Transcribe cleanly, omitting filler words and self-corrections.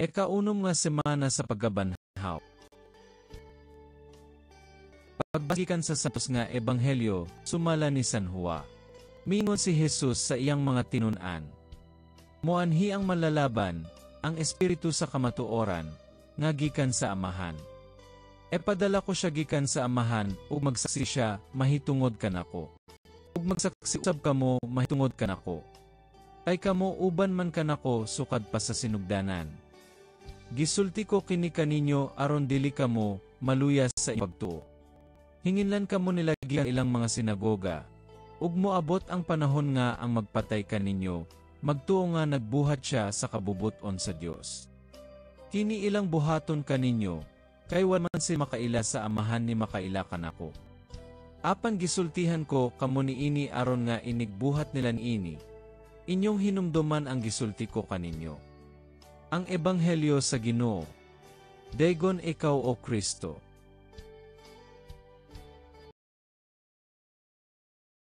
Ikaunom nga semana sa pagkabanhaw. Pagbasikan sa santos nga ebanghelyo, sumala ni San Juan. Mingon si Jesus sa iyang mga tinun-an. Moanhi ang malalaban, ang espiritu sa kamatuoran, nga gikan sa Amahan. Padala ko siya gikan sa Amahan, ug magsaksi siya, mahitungod kanako. Ug magsaksi usab kamo, mahitungod kanako. Kay kamo uban man kanako sukad pa sa sinugdanan. Gisulti ko kini kaninyo aron dili kamo maluyas sa pagtuo. Hinginlan kamo nilagi ang ilang mga sinagoga. Ug moabot ang panahon nga ang magpatay kaninyo, magtuo nga nagbuhat siya sa kabubuton sa Dios. Kini ilang buhaton kaninyo, kay wa man si makaila sa Amahan ni makaila kanako. Apan gisultihan ko kamo niini aron nga inigbuhat nila niini. Inyong hinumduman ang gisulti ko kaninyo. Ang ebanghelyo sa Ginoo. Daygon ikaw o Kristo.